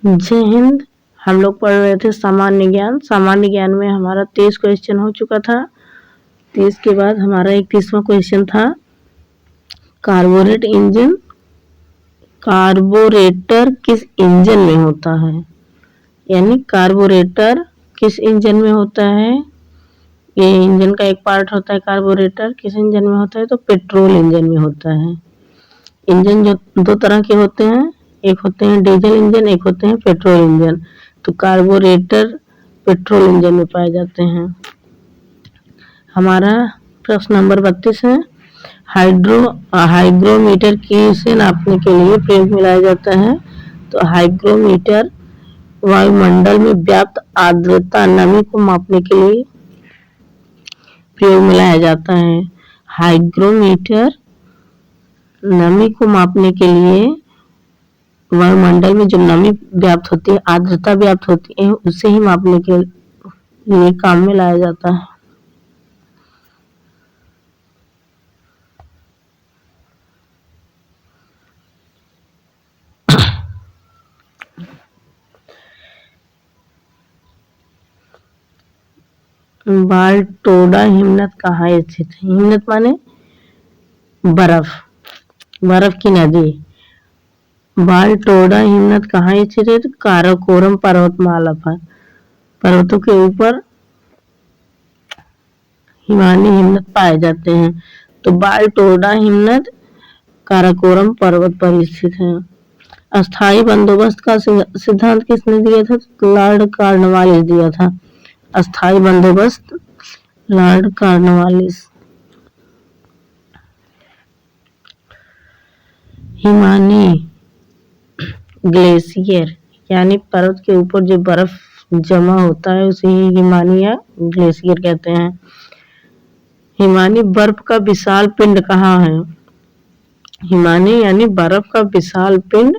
जय हिंद। हम लोग पढ़ रहे थे सामान्य ज्ञान। सामान्य ज्ञान में हमारा 23 क्वेश्चन हो चुका था। 30 के बाद हमारा 31वां क्वेश्चन था कार्बोरेट इंजन। कार्बोरेटर किस इंजन में होता है? यानी कार्बोरेटर किस इंजन में होता है? ये इंजन का एक पार्ट होता है। कार्बोरेटर किस इंजन में होता है? तो पेट्रोल इंजन में होता है। इंजन जो दो तरह के होते हैं, एक होते हैं डीजल इंजन, एक होते हैं पेट्रोल इंजन। तो कार्बोरेटर पेट्रोल इंजन में पाए जाते हैं। हमारा प्रश्न नंबर 32 है, हाइग्रोमीटर किसे नापने के लिए प्रयोग में लाया जाता है? तो हाइग्रोमीटर वायुमंडल में व्याप्त आर्द्रता नमी को मापने के लिए प्रयोग में लाया जाता है। हाइग्रोमीटर नमी को मापने के लिए वायुमंडल में जो नमी व्याप्त होती है, आर्द्रता व्याप्त होती है, उसे ही मापने के लिए काम में लाया जाता है। बाल्टोडा हिमनद कहाँ स्थित है? हिमनद माने बर्फ, बर्फ की नदी। बाल्टोडा हिमनद कहाँ स्थित है? काराकोरम पर्वतमाला पर, पर्वतों के ऊपर हिमानी हिमनद पाए जाते हैं। तो बाल्टोडा हिमनद काराकोरम पर्वत पर स्थित है। अस्थायी बंदोबस्त का सिद्धांत किसने दिया था? लॉर्ड कॉर्नवालिस दिया था। अस्थायी बंदोबस्त लॉर्ड कॉर्नवालिस। हिमानी ग्लेशियर यानी पर्वत के ऊपर जो बर्फ जमा होता है उसे ही हिमानी या ग्लेशियर कहते हैं। हिमानी बर्फ का विशाल पिंड कहाँ है? हिमानी यानी बर्फ का विशाल पिंड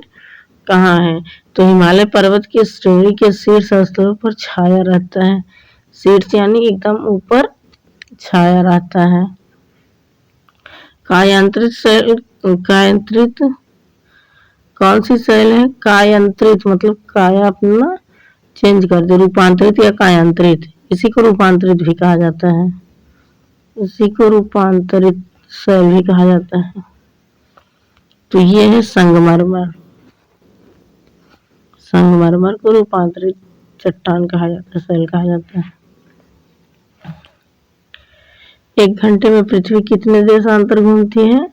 कहाँ है? तो हिमालय पर्वत की श्रेणी के शीर्ष स्थलों पर छाया रहता है। शीर्ष यानी एकदम ऊपर छाया रहता है। कायांतरित शैल, कायांतरित कौन सी शैल है? कायांतरित मतलब काया अपना चेंज कर दे, रूपांतरित या कायांतरित, इसी को रूपांतरित भी कहा जाता है। इसी को रूपांतरित शैल भी कहा जाता है। तो ये है संगमरमर। संगमरमर को रूपांतरित चट्टान कहा जाता है, शैल कहा जाता है। 1 घंटे में पृथ्वी कितने देशांतर घूमती है?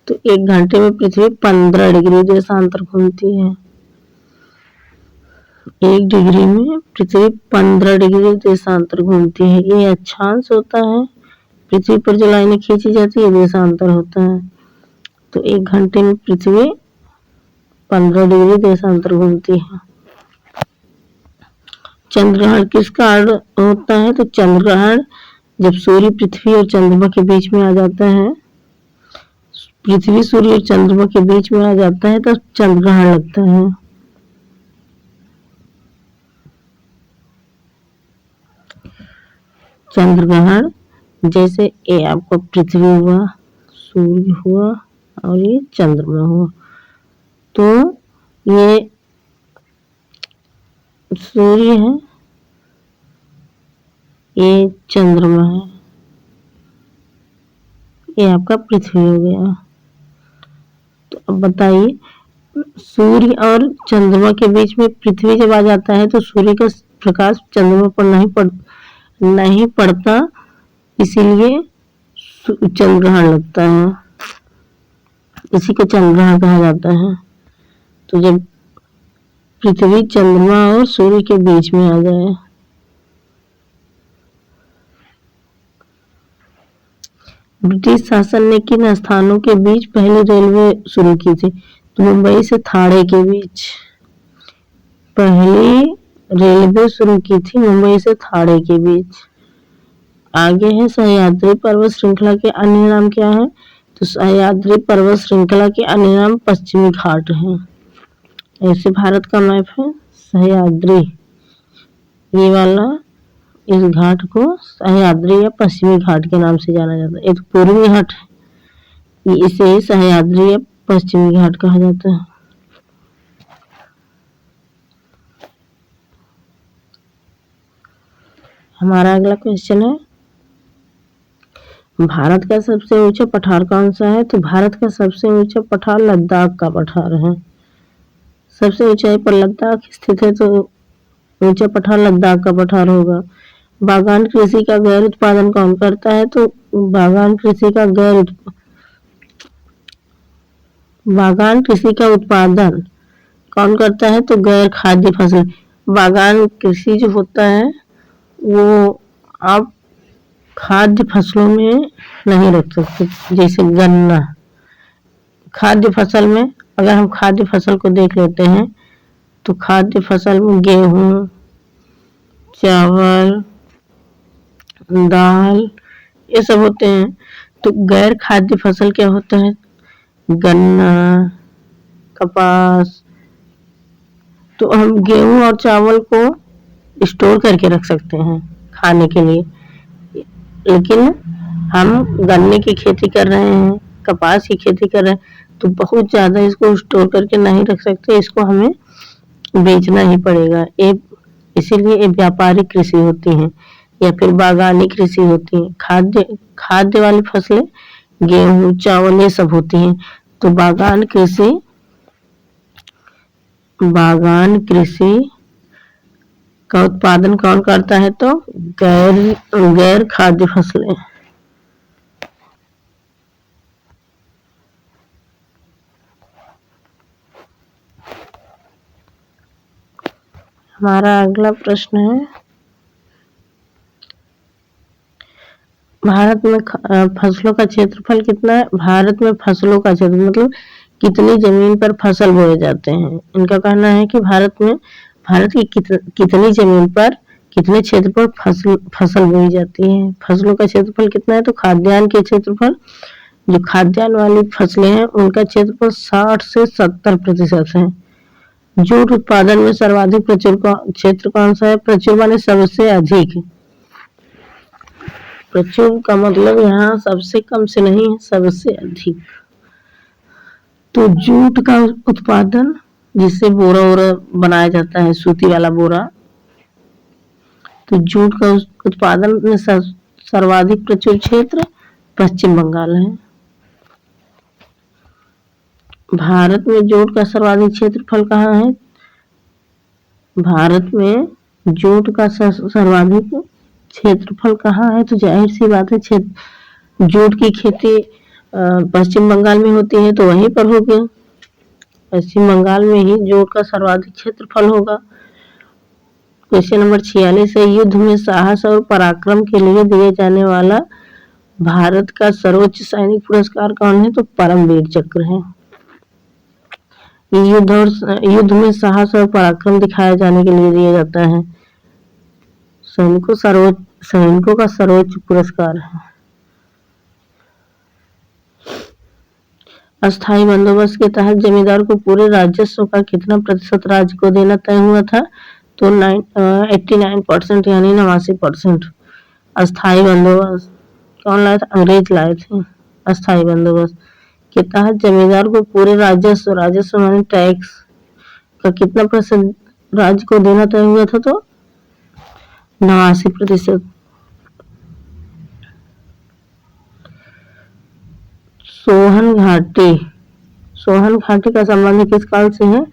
तो 1 घंटे में पृथ्वी 15 डिग्री देशांतर घूमती है। 1 डिग्री में पृथ्वी 15 डिग्री देशांतर घूमती है। ये अक्षांश होता है। पृथ्वी पर जो लाइनें खींची जाती है देशांतर होता है। तो 1 घंटे में पृथ्वी 15 डिग्री देशांतर घूमती है। चंद्रग्रहण किस कारण होता है? तो चंद्रग्रहण जब सूर्य पृथ्वी और चंद्रमा के बीच में आ जाता है, पृथ्वी सूर्य और चंद्रमा के बीच में आ जाता है तो चंद्रग्रहण लगता है। चंद्रग्रहण जैसे ये आपको पृथ्वी हुआ, सूर्य हुआ और ये चंद्रमा हुआ। तो ये सूर्य है, ये चंद्रमा है, ये आपका पृथ्वी हो गया। तो अब बताइए, सूर्य और चंद्रमा के बीच में पृथ्वी जब आ जाता है तो सूर्य का प्रकाश चंद्रमा पर नहीं पड़ता, इसीलिए चंद्रग्रहण लगता है। इसी को चंद्रग्रहण कहा जाता है। तो जब पृथ्वी चंद्रमा और सूर्य के बीच में आ जाए। ब्रिटिश शासन ने किन स्थानों के बीच पहली रेलवे शुरू की थी? तो मुंबई से थाणे के बीच पहली रेलवे शुरू की थी, मुंबई से थाणे के बीच। आगे है सह्याद्री पर्वत श्रृंखला के अन्य नाम क्या है? तो सह्याद्री पर्वत श्रृंखला के अन्य नाम पश्चिमी घाट हैं। ऐसे भारत का मैप है सह्याद्री, ये वाला, इस घाट को सह्याद्री या पश्चिमी घाट के नाम से जाना जाता है। एक पूर्वी घाट है, इसे सह्याद्री या पश्चिमी घाट कहा जाता है। हमारा अगला क्वेश्चन है, भारत का सबसे ऊंचा पठार कौन सा है? तो भारत का सबसे ऊंचा पठार लद्दाख का पठार है। सबसे ऊंचाई पर लद्दाख स्थित है, तो ऊंचा पठार लद्दाख का पठार होगा। बागान कृषि का गैर उत्पादन कौन करता है? तो बागान कृषि का उत्पादन कौन करता है? तो गैर खाद्य फसल। बागान कृषि जो होता है वो आप खाद्य फसलों में नहीं रख सकते, जैसे गन्ना। खाद्य फसल में अगर हम खाद्य फसल को देख लेते हैं तो खाद्य फसल में गेहूं, चावल, दाल ये सब होते हैं। तो गैर खाद्य फसल क्या होता है? गन्ना, कपास। तो हम गेहूं और चावल को स्टोर करके रख सकते हैं खाने के लिए, लेकिन हम गन्ने की खेती कर रहे हैं, कपास की खेती कर रहे हैं, तो बहुत ज़्यादा इसको स्टोर करके नहीं रख सकते, इसको हमें बेचना ही पड़ेगा। इसीलिए ये व्यापारिक कृषि होती हैं या फिर बागानी कृषि होती है। खाद्य वाली फसलें गेहूं, चावल ये सब होती हैं। तो बागान कृषि का उत्पादन कौन करता है? तो गैर खाद्य फसलें। हमारा अगला प्रश्न है, भारत में फसलों का क्षेत्रफल कितना है? भारत में फसलों का क्षेत्र मतलब कितनी जमीन पर फसल बोए जाते हैं। इनका कहना है कि भारत की कितनी जमीन पर कितने क्षेत्र पर फसल बोई जाती है। फसलों का क्षेत्रफल कितना है? तो खाद्यान्न के क्षेत्रफल, जो खाद्यान्न वाली फसलें हैं उनका क्षेत्रफल 60 से 70% है। जूट उत्पादन में सर्वाधिक प्रचुर क्षेत्र कौन सा है? प्रचुर माने सबसे अधिक। प्रचुर का मतलब यहाँ सबसे कम से नहीं है, सबसे अधिक। तो जूट का उत्पादन, जिससे बोरा बनाया जाता है, सूती वाला बोरा, तो जूट का उत्पादन में सर्वाधिक प्रचुर क्षेत्र पश्चिम बंगाल है। भारत में जूट का सर्वाधिक क्षेत्रफल कहाँ है? भारत में जूट का सर्वाधिक क्षेत्रफल कहाँ है? तो जाहिर सी बात है, जूट की खेती पश्चिम बंगाल में होती है, तो वहीं पर हो गया। पश्चिम बंगाल में ही जूट का सर्वाधिक क्षेत्रफल होगा। क्वेश्चन नंबर 46 है, युद्ध में साहस और पराक्रम के लिए दिए जाने वाला भारत का सर्वोच्च सैनिक पुरस्कार कौन है? तो परमवीर चक्र है। युद्ध में साहस और पराक्रम दिखाए जाने के लिए दिया जाता है। सैनिकों का सर्वोच्च पुरस्कार है। अस्थायी बंदोबस्त के तहत जमींदार को पूरे राजस्व का कितना प्रतिशत राज्य को देना तय हुआ था? तो 89% यानी 89%। अस्थायी बंदोबस्त कौन लाया था? अंग्रेज लाए थे। अस्थायी बंदोबस्त के तहत जमींदार को पूरे राजस्व माने टैक्स का कितना प्रतिशत राज्य को देना तय हुआ था? तो 89%। सोहन घाटी का संबंध किस काल से है?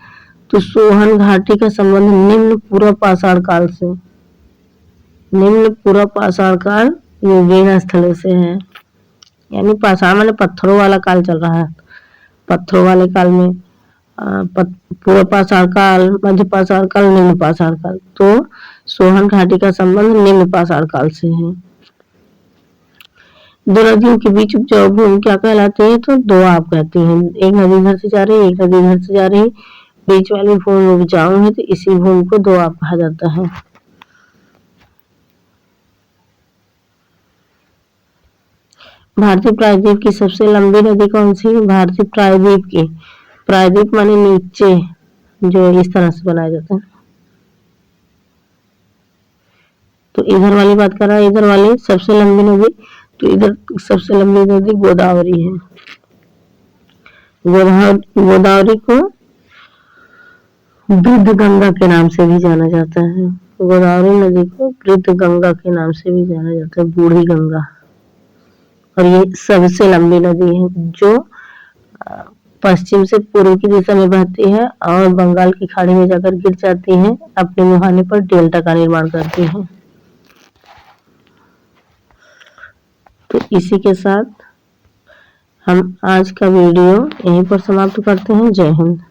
तो सोहन घाटी का संबंध निम्न पूर्व पाषाण काल से। निम्न पूर्व पाषाण काल युगीन स्थल से है, यानी पाषाण माने पत्थरों वाला काल चल रहा है। पत्थरों वाले काल में पूर्व पाषाण काल, मध्य पाषाण काल, निम्न पाषाण काल। तो सोहन घाटी का संबंध निम्न पाषाण काल से है। दो नदियों के बीच उपजाऊ भूमि क्या कहलाती है? तो दोआब कहती है। एक नदी इधर से जा रही है, एक नदी इधर से जा रही है, बीच वाली भूमि उपजाऊ है, तो इसी भूमि को दोआब कहा जाता है। भारतीय प्रायद्वीप की सबसे लंबी नदी कौन सी है? भारतीय प्रायद्वीप की, प्रायद्वीप माने नीचे जो इस तरह से बनाया जाता है, तो इधर वाली बात कर रहा है, इधर वाली सबसे लंबी नदी, तो इधर सबसे लंबी नदी गोदावरी है। गोदावरी को वृद्ध गंगा के नाम से भी जाना जाता है। गोदावरी नदी को वृद्ध गंगा के नाम से भी जाना जाता है, बूढ़ी गंगा। और ये सबसे लंबी नदी है जो पश्चिम से पूर्व की दिशा में बहती है और बंगाल की खाड़ी में जाकर गिर जाती है, अपने मुहाने पर डेल्टा का निर्माण करती है। तो इसी के साथ हम आज का वीडियो यहीं पर समाप्त करते हैं। जय हिंद।